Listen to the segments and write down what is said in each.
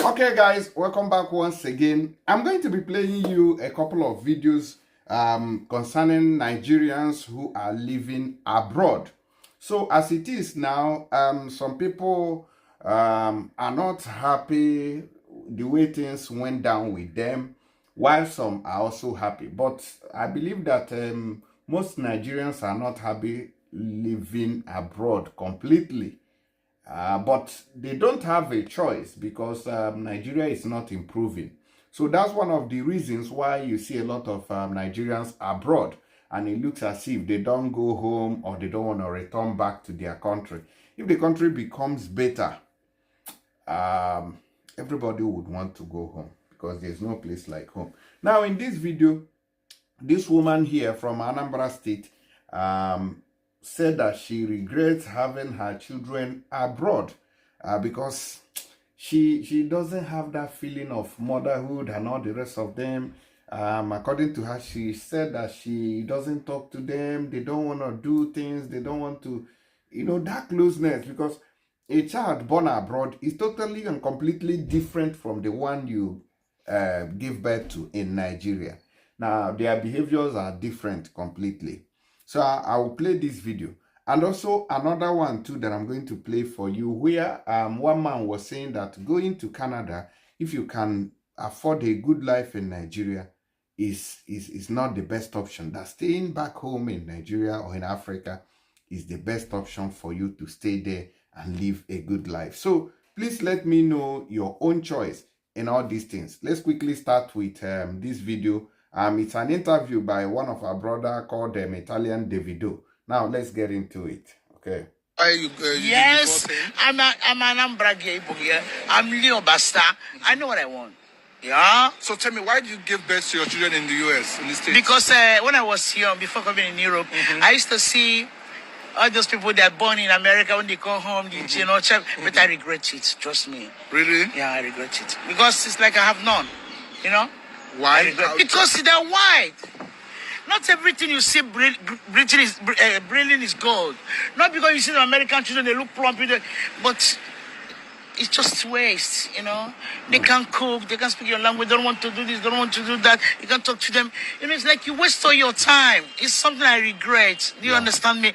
Okay guys, welcome back once again. I'm going to be playing you a couple of videos concerning Nigerians who are living abroad. So as it is now, some people are not happy the way things went down with them, while some are also happy. But I believe that most Nigerians are not happy living abroad completely. But they don't have a choice because Nigeria is not improving. So that's one of the reasons why you see a lot of Nigerians abroad, and it looks as if they don't go home or they don't want to return back to their country. If the country becomes better, everybody would want to go home because there's no place like home. Now in this video, this woman here from Anambra State said that she regrets having her children abroad because she doesn't have that feeling of motherhood and all the rest of them. According to her, she said that she doesn't talk to them, they don't want to do things, they don't want to, that closeness, because a child born abroad is totally and completely different from the one you give birth to in Nigeria. Now, their behaviors are different completely. So I will play this video. And also another one too that I'm going to play for you, where one man was saying that going to Canada, if you can afford a good life in Nigeria, is not the best option. That staying back home in Nigeria or in Africa is the best option for you to stay there and live a good life. So please let me know your own choice in all these things. Let's quickly start with this video. It's an interview by one of our brother called Italian Davido. Now let's get into it. Okay. Yes, I'm an Anambra gay here. I'm Leo Basta. I know what I want. Yeah. So tell me, why do you give birth to your children in the US, in the States? Because when I was young, before coming in Europe, I used to see all those people that are born in America when they come home, but I regret it. Trust me. Really? Yeah, I regret it because it's like I have none. Why? Because they're white. Not everything you see brilliant is gold. Not because you see the American children, they look plump, but it's just waste, They can't cook, they can't speak your language, they don't want to do this, they don't want to do that. You can't talk to them. It's like you waste all your time. It's something I regret. Do you understand me?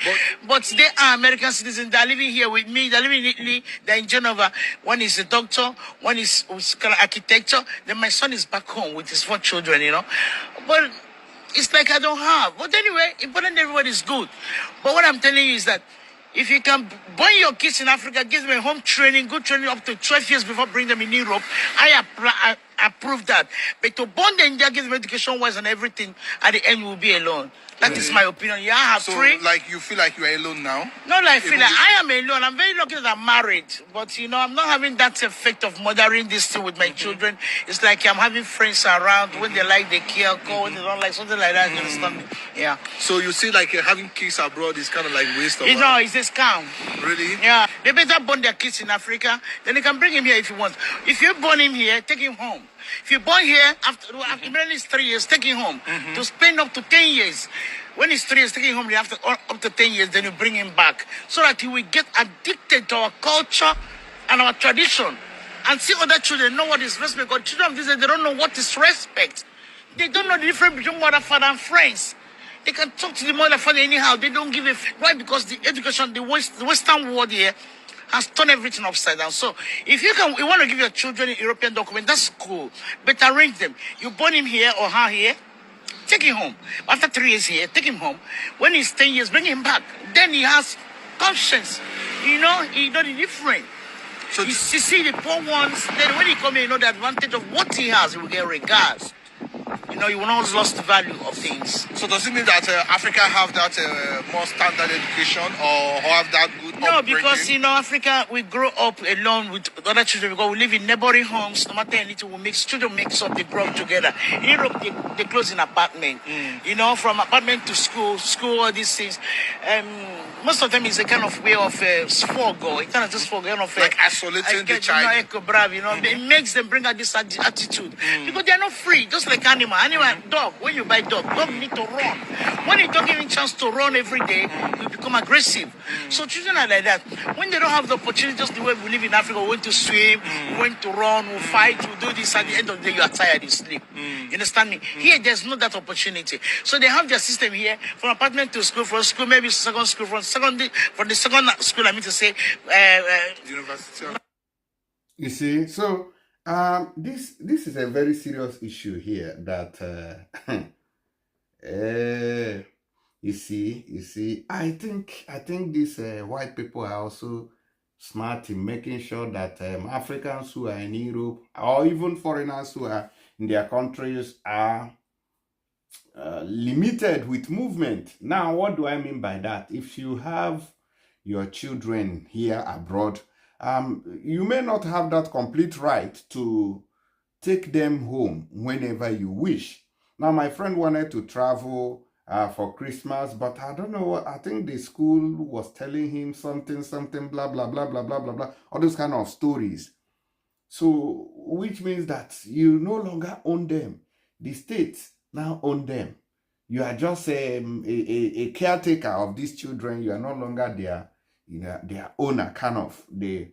But they are American citizens. They're living here with me. They're living in Italy. They're in Genova. One is a doctor. One is architecture. Then my son is back home with his 4 children, But it's like I don't have. But anyway, important everybody is good. But what I'm telling you is that if you can born your kids in Africa, give them a home training, good training up to 12 years before bring them in Europe, I approve that. But to born them in India, give them education-wise and everything, at the end you will be alone. That is my opinion. Yeah, I have so, 3. like, you feel like you are alone now? Not like I feel like I am alone. I'm very lucky that I'm married. But, I'm not having that effect of mothering this thing with my children. It's like I'm having friends around. When they like, they care. When they don't like, something like that. You understand me? Yeah. So you see, like, having kids abroad is kind of like waste of money? It's a scam. Really? Yeah. They better born their kids in Africa. Then they can bring him here if you want. If you born him here, take him home. If you born here, after immediately 3 years, take him home. To spend up to 10 years. When he's 3 years, take him home, after up to 10 years, then you bring him back. So that he will get addicted to our culture and our tradition. And see other children know what is respect. Because children of this age, they don't know what is respect. They don't know the difference between mother, father, and friends. They can talk to the mother, father anyhow. They don't give a why? Because the education, the Western world here has turned everything upside down. So if you want to give your children a European document, that's cool. But arrange them. You born him here or her here, take him home. After 3 years here, take him home. When he's 10 years, bring him back. Then he has conscience. He knows the different. So you see the poor ones, then when he come here, the advantage of what he has, he will get regards. You will not lose the value of things. So does it mean that Africa have that more standard education or have that good No, upbringing? because, Africa, we grow up alone with other children because we live in neighboring homes. No matter anything, children mix up, they grow up together. In Europe, they close in apartment. From apartment to school, all these things. Most of them is a kind of way of sfogo. It kind of just kind of like isolating the child. It makes them bring out this attitude because they are not free, just like animal. Dog. When you buy dog need to run. When you don't give him chance to run every day, you become aggressive. So children are like that. When they don't have the opportunity, just the way we live in Africa, we went to swim, we went to run, we fight, we do this. At the end of the day, you are tired, you sleep. You understand me? Here, there's not that opportunity. So they have their system here, from apartment to school, from school maybe second school, from the second school, I mean to say, University. You see, so this is a very serious issue here that you see, I think these white people are also smart in making sure that Africans who are in Europe or even foreigners who are in their countries are limited with movement. Now, what do I mean by that? If you have your children here abroad, you may not have that complete right to take them home whenever you wish. Now, my friend wanted to travel for Christmas, but I don't know what, I think the school was telling him something, blah, blah, blah, blah, blah, blah, blah, all those kind of stories. So, which means that you no longer own them. The state now own them. You are just a caretaker of these children. You are no longer their owner, kind of. The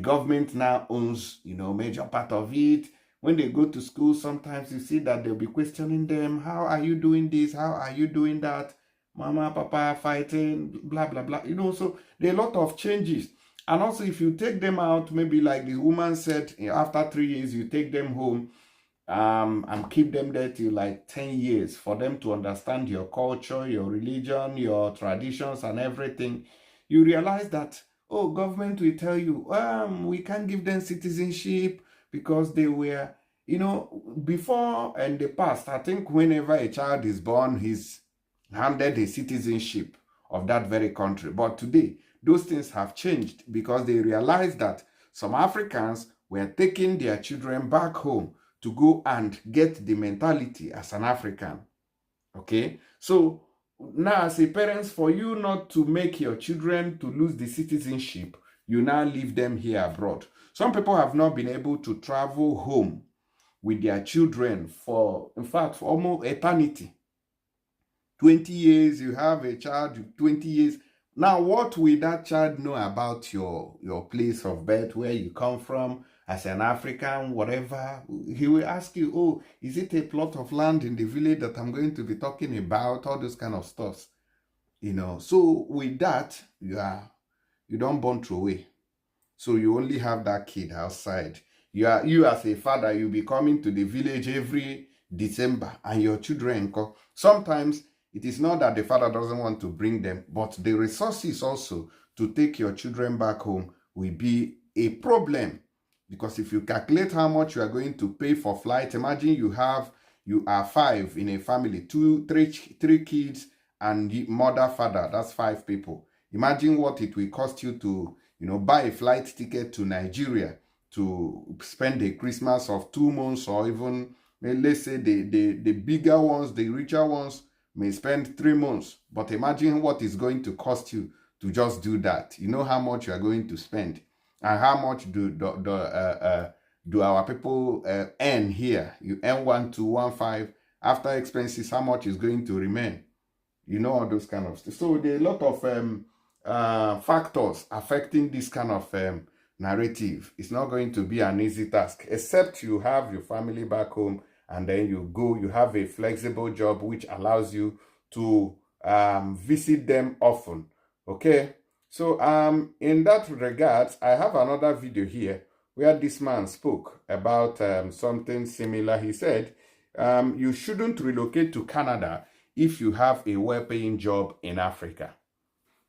government now owns, major part of it. When they go to school, sometimes you see that they'll be questioning them. How are you doing this? How are you doing that? Mama, papa fighting, blah, blah, blah. So there are a lot of changes. And also, if you take them out, maybe like the woman said, after 3 years, you take them home and keep them there till like 10 years for them to understand your culture, your religion, your traditions and everything. You realize that, oh, government will tell you, we can't give them citizenship because they were, before in the past, I think whenever a child is born, he's handed a citizenship of that very country. But today, those things have changed because they realize that some Africans were taking their children back home to go and get the mentality as an African. Okay? So now as a parent, for you not to make your children to lose the citizenship, you now leave them here abroad. Some people have not been able to travel home with their children for, in fact, for almost eternity. 20 years, you have a child, 20 years. Now, what will that child know about your place of birth, where you come from, as an African, whatever? He will ask you, oh, is it a plot of land in the village that I'm going to be talking about? All those kind of stuff. So with that, you don't born through away. So you only have that kid outside. You as a father, you'll be coming to the village every December and your children come. Sometimes it is not that the father doesn't want to bring them, but the resources also to take your children back home will be a problem. Because if you calculate how much you are going to pay for flight, imagine you are 5 in a family, 3 kids and mother, father, that's 5 people. Imagine what it will cost you to, buy a flight ticket to Nigeria to spend a Christmas of 2 months, or even, let's say the bigger ones, the richer ones may spend 3 months. But imagine what it's going to cost you to just do that. You know how much you are going to spend. And how much do our people earn here? You earn 1,215. After expenses, how much is going to remain? All those kind of stuff. So there are a lot of factors affecting this kind of narrative. It's not going to be an easy task, except you have your family back home and then you have a flexible job which allows you to visit them often. Okay? So in that regards, I have another video here where this man spoke about something similar. He said, you shouldn't relocate to Canada if you have a well-paying job in Africa.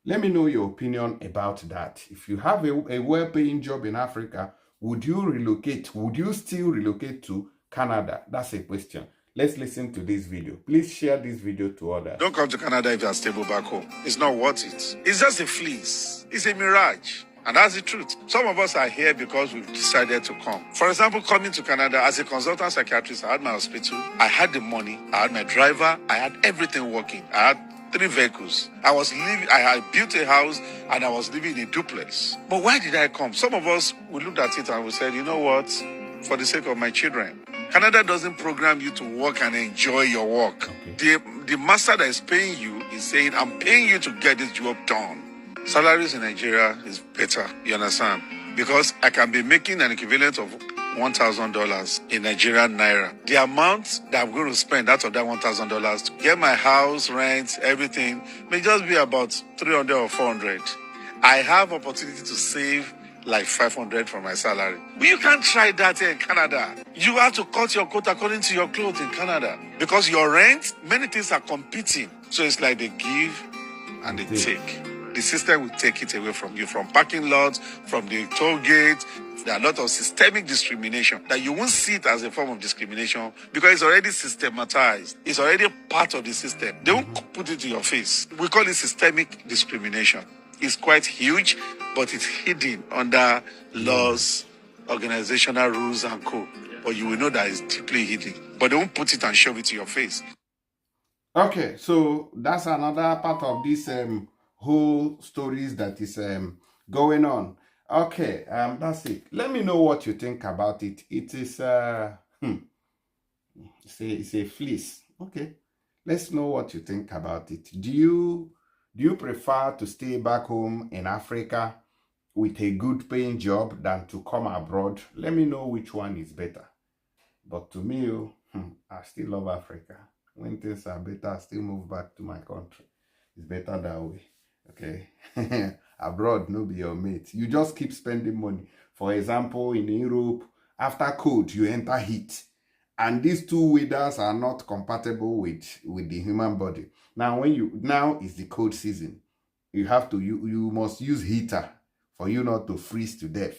Let me know your opinion about that. If you have a well-paying job in Africa, would you relocate? Would you still relocate to Canada? That's a question. Let's listen to this video. Please share this video to others. Don't come to Canada if you are stable back home. It's not worth it. It's just a fleece. It's a mirage. And that's the truth. Some of us are here because we've decided to come. For example, coming to Canada as a consultant psychiatrist, I had my hospital, I had the money, I had my driver, I had everything working. I had 3 vehicles. I had built a house and I was living in a duplex. But why did I come? Some of us, we looked at it and we said, you know what? For the sake of my children. Canada doesn't program you to work and enjoy your work. Okay. The master that is paying you is saying, I'm paying you to get this job done. Salaries in Nigeria is better, you understand? Because I can be making an equivalent of $1,000 in Nigerian naira. The amount that I'm going to spend out of that $1,000 to get my house, rent, everything may just be about 300 or 400. I have opportunity to save like 500 from my salary. But you can't try that here in Canada. You have to cut your coat according to your clothes in Canada. Because your rent, many things are competing. So it's like they give and they take. The system will take it away from you, from parking lots, from the toll gate. There are a lot of systemic discrimination that you won't see it as a form of discrimination because it's already systematized. It's already part of the system. They won't put it in your face. We call it systemic discrimination. It's quite huge, but it's hidden under laws, organizational rules, and code. But you will know that it's deeply hidden. But they won't put it and shove it to your face. Okay, so that's another part of this whole stories that is going on. Okay, that's it. Let me know what you think about it. It is it's a fleece. Okay, let's know what you think about it. Do you prefer to stay back home in Africa with a good paying job than to come abroad? Let me know which one is better. But to me, I still love Africa. When things are better, I still move back to my country. It's better that way. Okay. Abroad, no be your mate. You just keep spending money. For example, in Europe, after cold, you enter heat. And these two weathers are not compatible with the human body. Now is the cold season. You have to you must use heater for you not to freeze to death.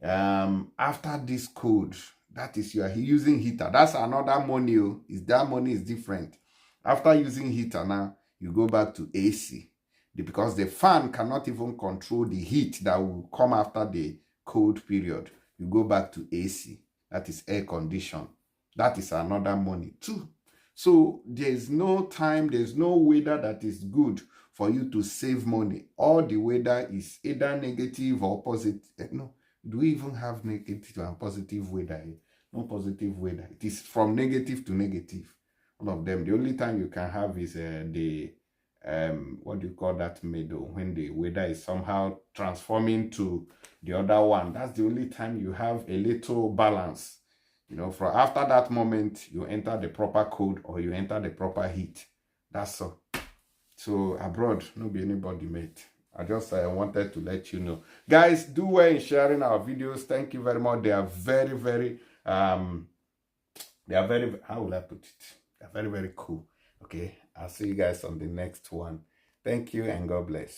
After this cold, that is, you are using heater. That's another money. That money is different. After using heater, now you go back to AC because the fan cannot even control the heat that will come after the cold period. You go back to AC. That is air condition. That is another money too. So there's no time, there's no weather that is good for you to save money. All the weather is either negative or positive. No, do we even have negative and positive weather? No positive weather. It is from negative to negative. All of them. The only time you can have is the what do you call that middle, when the weather is somehow transforming to the other one. That's the only time you have a little balance. You know, from after that moment, you enter the proper cold or you enter the proper heat. That's all. So abroad, no be anybody mate. I just wanted to let you know. Guys, do well in sharing our videos. Thank you very much. They are very, very, how will I put it? They're very, very cool. Okay, I'll see you guys on the next one. Thank you and God bless.